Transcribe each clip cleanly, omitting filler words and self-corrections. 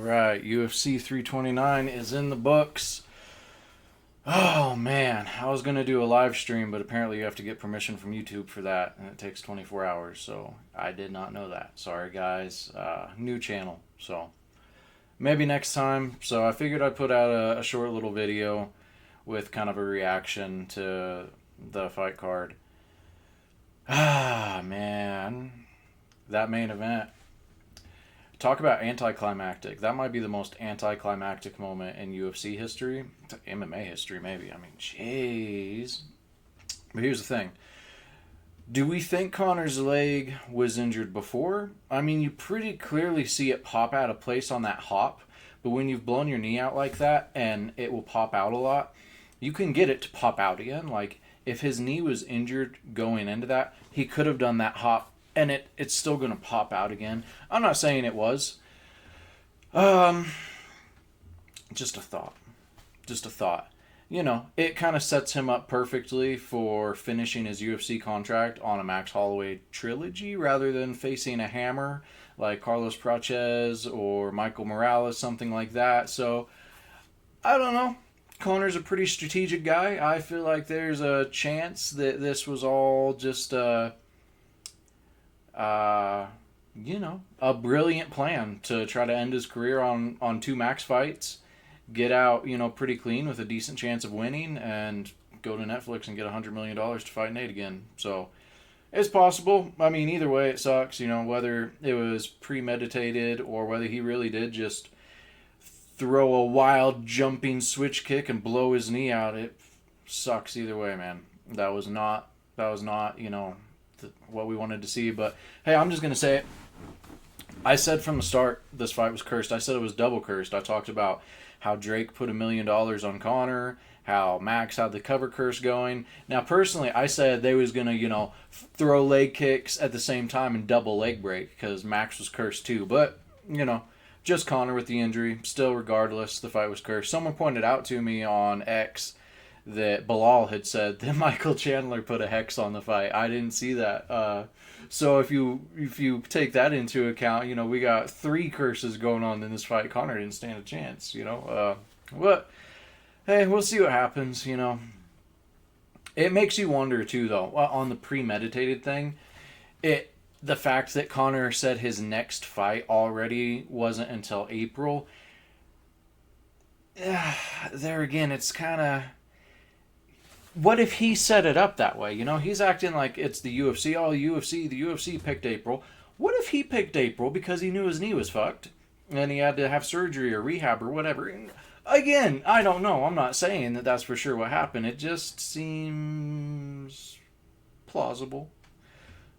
right, UFC 329 is in the books. Oh man, I was gonna do a live stream, but apparently you have to get permission from YouTube for that, and it takes 24 hours. So I did not know that. Sorry, guys. New channel, so maybe next time. So I figured I'd put out a short little video with kind of a reaction to the fight card. Ah man, that main event. Talk about anticlimactic. That might be the most anticlimactic moment in UFC history, MMA history, maybe. I mean, jeez. But here's the thing. Do we think Conor's leg was injured before? I mean, you pretty clearly see it pop out of place on that hop, but when you've blown your knee out like that and it will pop out a lot, you can get it to pop out again. Like, if his knee was injured going into that, he could have done that hop and it's still going to pop out again. I'm not saying it was. Um, just a thought. Just a thought. You know, it kind of sets him up perfectly for finishing his UFC contract on a Max Holloway trilogy rather than facing a hammer like Carlos Praches or Michael Morales, something like that. So, I don't know. Conor's a pretty strategic guy. I feel like there's a chance that this was all just uh, a brilliant plan to try to end his career on two max fights, get out, pretty clean with a decent chance of winning, and go to Netflix and get $100 million to fight Nate again. So it's possible. I mean, either way, it sucks. Whether it was premeditated or whether he really did just throw a wild jumping switch kick and blow his knee out. It sucks either way, man. That was not. What we wanted to see. But hey, I'm just gonna say it. I said from the start this fight was cursed. I said it was double cursed. I talked about how Drake put $1 million on Conor, how Max had the cover curse going. Now, personally, I said they was gonna, throw leg kicks at the same time and double leg break because Max was cursed too. But just Conor with the injury. Still, regardless, the fight was cursed. Someone pointed out to me on X that Bilal had said that Michael Chandler put a hex on the fight. I didn't see that. So if you take that into account, we got 3 curses going on in this fight. Conor didn't stand a chance. But hey, we'll see what happens. It makes you wonder too, though, on the premeditated thing. The fact that Conor said his next fight already wasn't until April. There again, it's kind of. What if he set it up that way? He's acting like it's the UFC. Oh, the UFC picked April. What if he picked April because he knew his knee was fucked and he had to have surgery or rehab or whatever? Again, I don't know. I'm not saying that that's for sure what happened. It just seems plausible.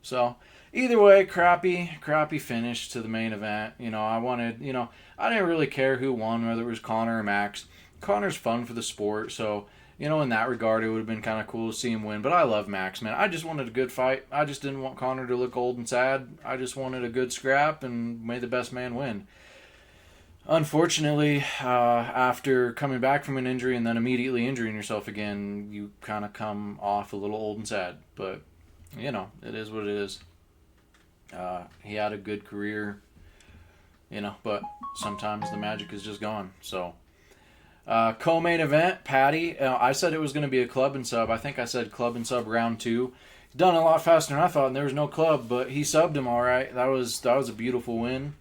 So, either way, crappy finish to the main event. I didn't really care who won, whether it was Conor or Max. Conor's fun for the sport, so in that regard, it would have been kind of cool to see him win. But I love Max, man. I just wanted a good fight. I just didn't want Conor to look old and sad. I just wanted a good scrap and made the best man win. Unfortunately, after coming back from an injury and then immediately injuring yourself again, you kind of come off a little old and sad. But, it is what it is. He had a good career, but sometimes the magic is just gone. So, co-main event, Patty. I said it was going to be a club and sub. I think I said club and sub round 2. Done a lot faster than I thought, and there was no club, but he subbed him all right. That was a beautiful win.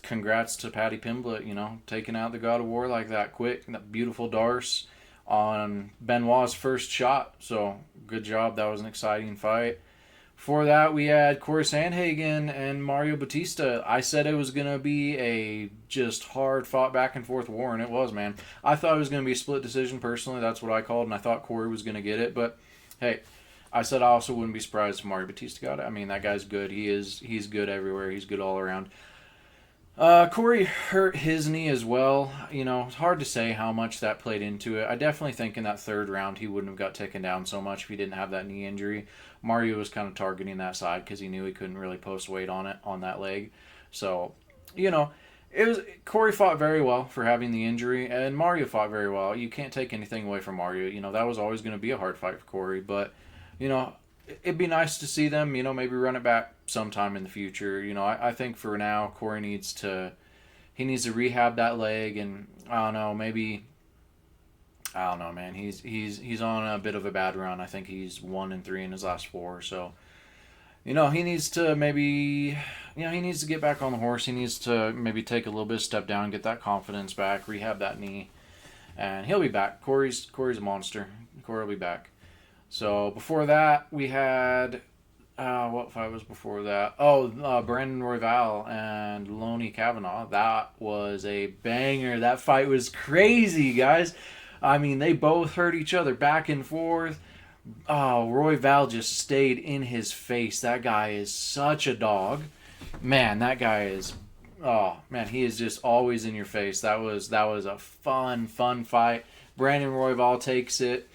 Congrats to Patty Pimblett, taking out the God of War like that quick. That beautiful Darce on Benoit's first shot. So, good job. That was an exciting fight. Before that, we had Corey Sandhagen and Mario Batista. I said it was going to be a just hard fought back and forth war, and it was, man. I thought it was going to be a split decision, personally. That's what I called, and I thought Corey was going to get it. But, hey, I said I also wouldn't be surprised if Mario Batista got it. I mean, that guy's good. He's good everywhere. He's good all around. Corey hurt his knee as well. It's hard to say how much that played into it. I definitely think in that third round he wouldn't have got taken down so much if he didn't have that knee injury. Mario was kind of targeting that side because he knew he couldn't really post weight on that leg. So, it was Corey fought very well for having the injury, and Mario fought very well. You can't take anything away from Mario. That was always going to be a hard fight for Corey, but it'd be nice to see them, maybe run it back sometime in the future. I think for now, Corey needs to he needs to rehab that leg, and I don't know, maybe I don't know, man. He's on a bit of a bad run. I think he's 1-3 in his last four. So he needs to maybe he needs to get back on the horse. He needs to maybe take a little bit of step down, get that confidence back, rehab that knee, and he'll be back. Corey's a monster. Corey will be back. So before that, we had what fight was before that? Oh, Brandon Royval and Loney Kavanaugh. That was a banger. That fight was crazy, guys. I mean, they both hurt each other back and forth. Oh, Royval just stayed in his face. That guy is such a dog. Man, that guy is. Oh man, he is just always in your face. That was a fun fight. Brandon Royval takes it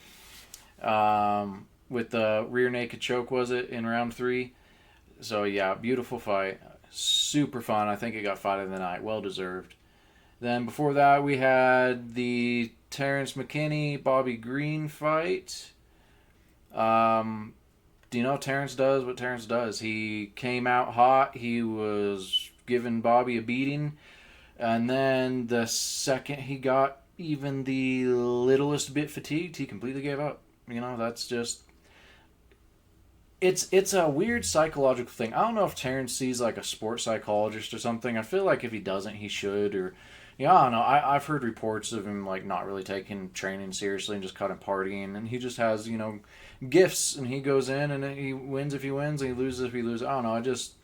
with the rear naked choke, was it, in round 3? So yeah, beautiful fight, super fun. I think it got fight of the night, well deserved. Then before that, we had the Terrence McKinney Bobby Green fight. Do you know Terrence does what Terrence does? He came out hot. He was giving Bobby a beating. And then the second he got even the littlest bit fatigued, he completely gave up. That's just... It's a weird psychological thing. I don't know if Terrence sees like a sports psychologist or something. I feel like if he doesn't, he should. Or, I don't know. I've heard reports of him like not really taking training seriously and just kind of partying. And he just has, gifts, and he goes in and he wins if he wins, and he loses if he loses. I don't know. It just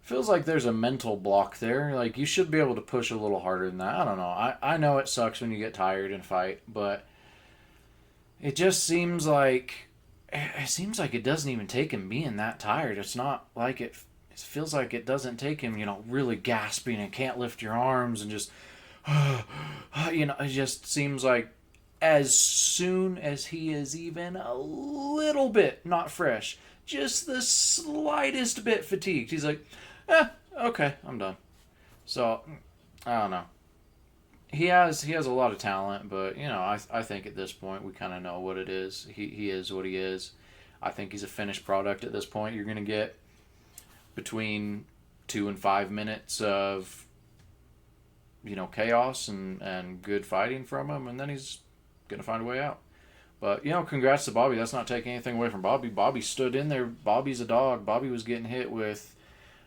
feels like there's a mental block there. Like, you should be able to push a little harder than that. I don't know. I know it sucks when you get tired and fight, but it just seems like it doesn't even take him being that tired. It's not like it feels like it doesn't take him, really gasping and can't lift your arms and just, it just seems like as soon as he is even a little bit not fresh, just the slightest bit fatigued, he's like, okay, I'm done. So, I don't know. He has a lot of talent, but I think at this point we kind of know what it is. He is what he is. I think he's a finished product at this point. You're going to get between 2 and 5 minutes of chaos and good fighting from him, and then he's going to find a way out. But congrats to Bobby. That's not taking anything away from Bobby. Bobby stood in there. Bobby's a dog. Bobby was getting hit with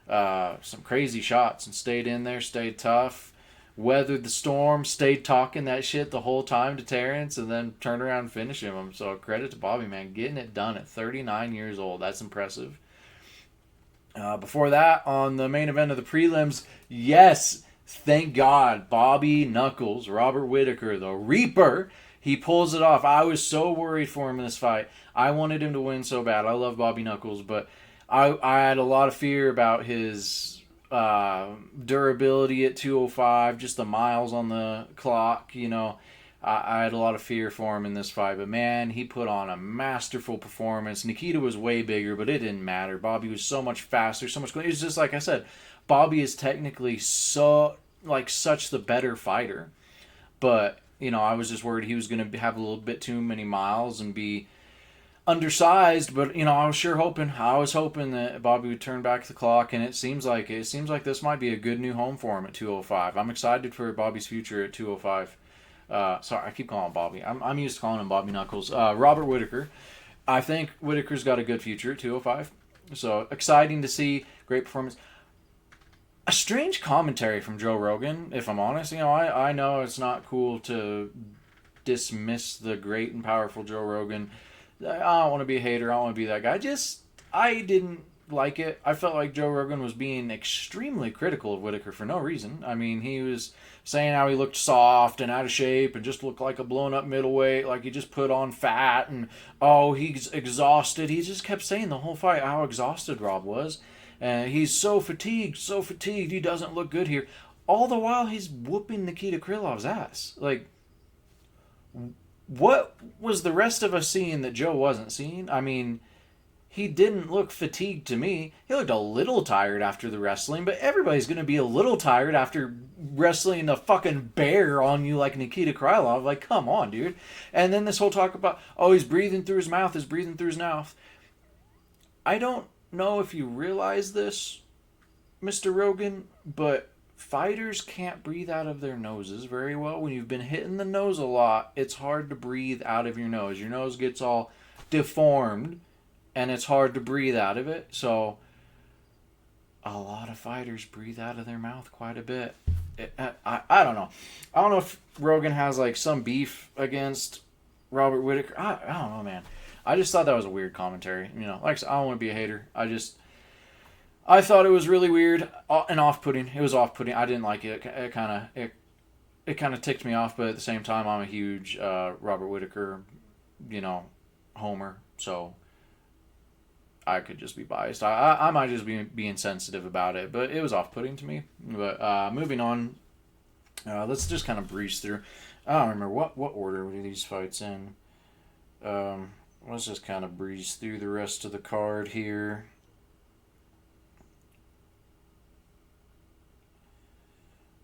some crazy shots and stayed in there, stayed tough. Weathered the storm, stayed talking that shit the whole time to Terrence, and then turned around and finished him. So credit to Bobby, man. Getting it done at 39 years old. That's impressive. Before that, on the main event of the prelims, yes, thank God, Bobby Knuckles, Robert Whittaker, the Reaper, he pulls it off. I was so worried for him in this fight. I wanted him to win so bad. I love Bobby Knuckles, but I had a lot of fear about his durability at 205, just the miles on the clock. I had a lot of fear for him in this fight, but man, he put on a masterful performance. Nikita was way bigger, but it didn't matter. Bobby was so much faster, so much. It's just like I said, Bobby is technically such the better fighter, but I was just worried he was going to have a little bit too many miles and be undersized, but I was hoping that Bobby would turn back the clock, and it seems like this might be a good new home for him at 205. I'm excited for Bobby's future at 205. Sorry, I keep calling him Bobby. I'm used to calling him Bobby Knuckles. Robert Whittaker. I think Whittaker's got a good future at 205. So exciting to see. Great performance. A strange commentary from Joe Rogan, if I'm honest. I know it's not cool to dismiss the great and powerful Joe Rogan. I don't want to be a hater. I don't want to be that guy. I didn't like it. I felt like Joe Rogan was being extremely critical of Whittaker for no reason. I mean, he was saying how he looked soft and out of shape and just looked like a blown up middleweight, like he just put on fat, and he's exhausted. He just kept saying the whole fight how exhausted Rob was. And he's so fatigued, he doesn't look good here. All the while he's whooping Nikita Krylov's ass. Like, what was the rest of us seeing that Joe wasn't seeing? I mean, he didn't look fatigued to me. He looked a little tired after the wrestling, but everybody's going to be a little tired after wrestling a fucking bear on you like Nikita Krylov. Like, come on, dude. And then this whole talk about, he's breathing through his mouth, I don't know if you realize this, Mr. Rogan, but fighters can't breathe out of their noses very well. When you've been hitting the nose a lot, it's hard to breathe out of your nose. Your nose gets all deformed, and it's hard to breathe out of it. So a lot of fighters breathe out of their mouth quite a bit. I don't know. I don't know if Rogan has like some beef against Robert Whitaker. I don't know, man. I just thought that was a weird commentary. You know, like I said, I don't want to be a hater. I thought it was really weird and off-putting. It was off-putting. I didn't like it. It kind of ticked me off, but at the same time, I'm a huge Robert Whitaker, homer. So I could just be biased. I might just be being sensitive about it, but it was off-putting to me. But moving on, let's just kind of breeze through. I don't remember what order were these fights in. Let's just kind of breeze through the rest of the card here.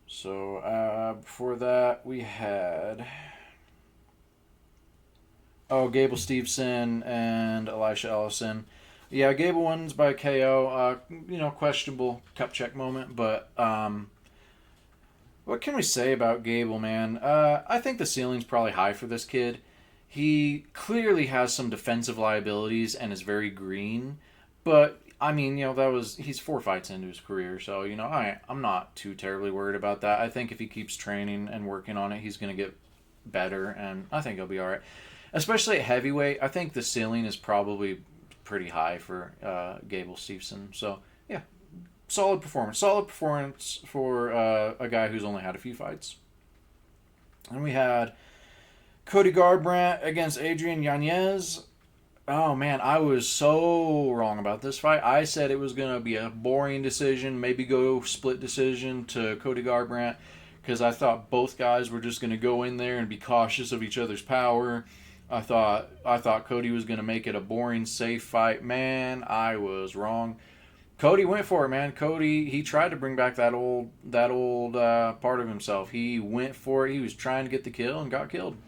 So before that, we had Gable Steveson and Elisha Ellison. Yeah, Gable wins by KO. Questionable cup check moment, but what can we say about Gable, man? I think the ceiling's probably high for this kid. He clearly has some defensive liabilities and is very green, but I mean, he's 4 fights into his career, so I'm not too terribly worried about that. I think if he keeps training and working on it, he's gonna get better, and I think he'll be all right. Especially at heavyweight, I think the ceiling is probably pretty high for Gable Steveson. So yeah, solid performance. Solid performance for a guy who's only had a few fights. And we had Cody Garbrandt against Adrian Yanez. Oh man, I was so wrong about this fight. I said it was going to be a boring decision, maybe go split decision to Cody Garbrandt, because I thought both guys were just going to go in there and be cautious of each other's power. I thought Cody was going to make it a boring, safe fight. Man, I was wrong. Cody went for it, man. Cody, he tried to bring back that old part of himself. He went for it. He was trying to get the kill and got killed.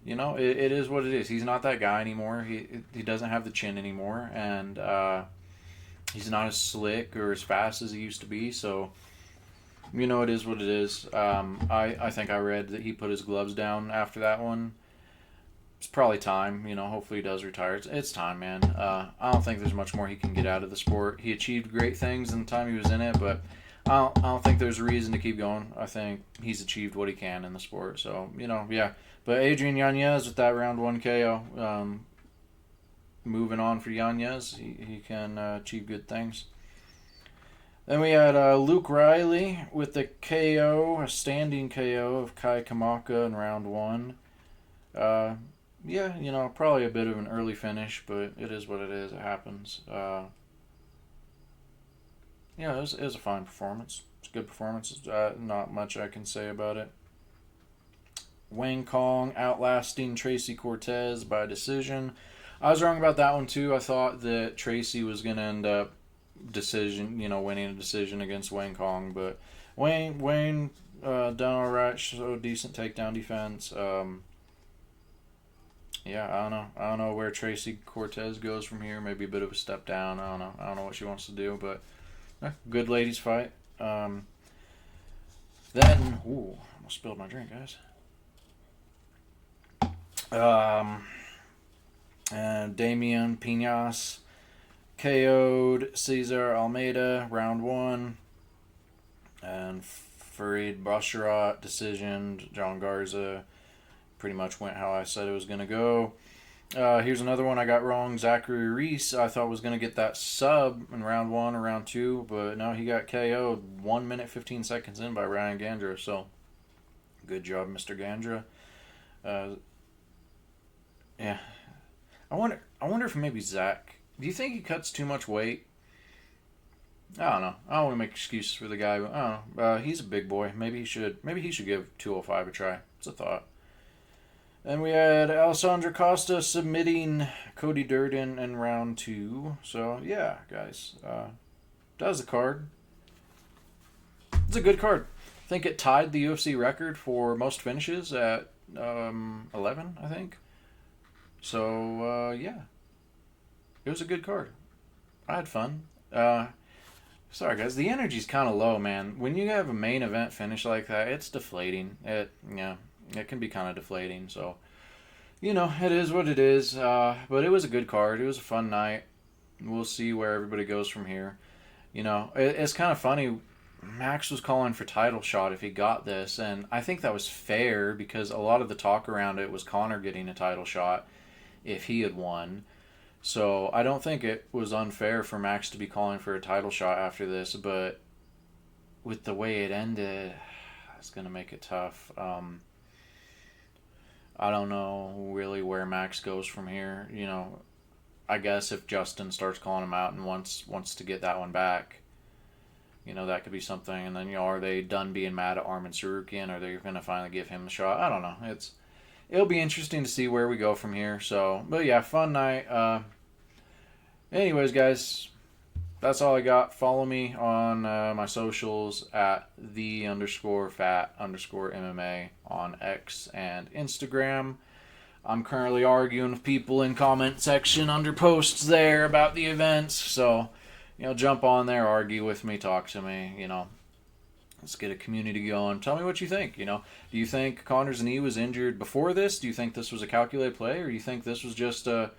It is what it is. He's not that guy anymore. He doesn't have the chin anymore, and he's not as slick or as fast as he used to be. So, it is what it is. I think I read that he put his gloves down after that one. It's probably time. Hopefully he does retire. It's time, man. I don't think there's much more he can get out of the sport. He achieved great things in the time he was in it, but I don't think there's a reason to keep going. I think he's achieved what he can in the sport. So, yeah. But Adrian Yanez with that round 1 KO. Moving on for Yanez. He can achieve good things. Then we had Luke Riley with the KO, a standing KO of Kai Kamaka in round 1. Yeah, probably a bit of an early finish, but it is what it is. It happens. It was a fine performance. It's a good performance. Not much I can say about it. Wang Kong outlasting Tracy Cortez by decision. I was wrong about that one too. I thought that Tracy was going to end up winning a decision against Wang Kong, but Wayne done all right. Showed decent takedown defense. I don't know where Tracy Cortez goes from here. Maybe a bit of a step down. I don't know what she wants to do, but good ladies fight. Then, almost spilled my drink, guys. And Damian Pinas KO'd Cesar Almeida round 1, and Farid Basharat decisioned John Garza. Pretty much went how I said it was going to go. Here's another one I got wrong. Zachary Reese, I thought was going to get that sub in round 1 or round 2, but no, he got KO'd 1 minute 15 seconds in by Ryan Gandra. So good job, Mr. Gandra. Yeah, I wonder if maybe Zach. Do you think he cuts too much weight? I don't know. I don't want to make excuses for the guy, but I don't know. He's a big boy. Maybe he should give 205 a try. It's a thought. And we had Alessandro Costa submitting Cody Durden in round 2. So yeah, guys, that was the card. It's a good card. I think it tied the UFC record for most finishes at 11, I think. So, yeah. It was a good card. I had fun. Sorry, guys. The energy's kind of low, man. When you have a main event finish like that, it's deflating. Yeah, it can be kind of deflating. So, it is what it is. But it was a good card. It was a fun night. We'll see where everybody goes from here. It's kind of funny. Max was calling for title shot if he got this, and I think that was fair because a lot of the talk around it was Conor getting a title shot if he had won. So I don't think it was unfair for Max to be calling for a title shot after this, but with the way it ended, it's going to make it tough. I don't know really where Max goes from here. I guess if Justin starts calling him out and wants to get that one back, that could be something. And then, are they done being mad at Arman Sarukian? Are they going to finally give him a shot? I don't know. It'll be interesting to see where we go from here. So, but yeah, fun night. Anyways, guys, that's all I got. Follow me on my socials at _fat_MMA on X and Instagram. I'm currently arguing with people in comment section under posts there about the events. So, jump on there, argue with me, talk to me, Let's get a community going. Tell me what you think. Do you think Conor's knee was injured before this? Do you think this was a calculated play? Or do you think this was just a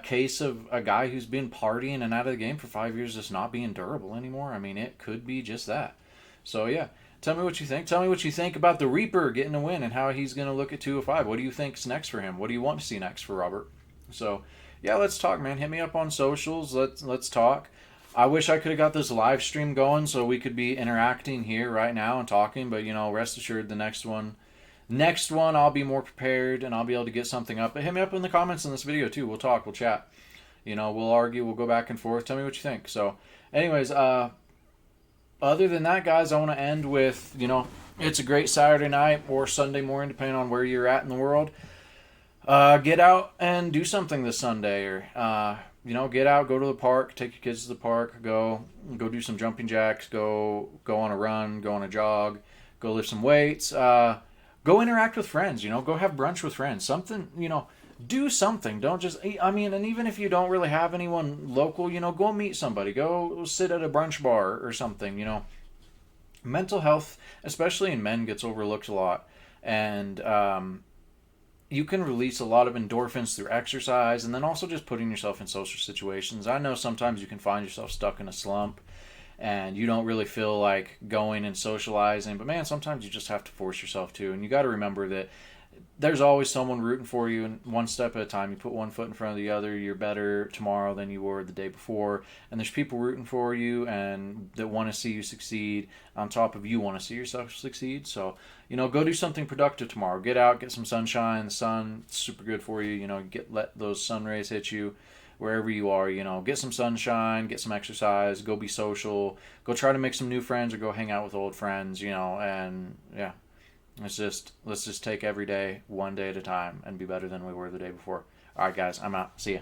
case of a guy who's been partying and out of the game for 5 years just not being durable anymore? I mean, it could be just that. So, yeah. Tell me what you think. Tell me what you think about the Reaper getting a win and how he's going to look at 205. What do you think's next for him? What do you want to see next for Robert? So, yeah, let's talk, man. Hit me up on socials. Let's talk. I wish I could have got this live stream going so we could be interacting here right now and talking, but rest assured the next one I'll be more prepared and I'll be able to get something up. But hit me up in the comments in this video too. We'll talk, we'll chat. We'll argue, we'll go back and forth. Tell me what you think. So, anyways, other than that, guys, I want to end with, it's a great Saturday night or Sunday morning, depending on where you're at in the world. Get out and do something this Sunday, or get out, go to the park, take your kids to the park, go do some jumping jacks, go on a run, go on a jog, go lift some weights, go interact with friends, go have brunch with friends, something, do something. Don't just eat. I mean, and even if you don't really have anyone local, go meet somebody, go sit at a brunch bar or something. Mental health, especially in men, gets overlooked a lot, and you can release a lot of endorphins through exercise and then also just putting yourself in social situations. I know sometimes you can find yourself stuck in a slump and you don't really feel like going and socializing, but man, sometimes you just have to force yourself to, and you got to remember that there's always someone rooting for you, and one step at a time. You put one foot in front of the other, you're better tomorrow than you were the day before, and there's people rooting for you and that want to see you succeed on top of you want to see yourself succeed. So, go do something productive tomorrow. Get out, get some sunshine. The sun, super good for you. Let those sun rays hit you wherever you are. Get some sunshine, get some exercise, go be social, go try to make some new friends or go hang out with old friends, and yeah. Let's just take every day one day at a time and be better than we were the day before. All right, guys, I'm out. See ya.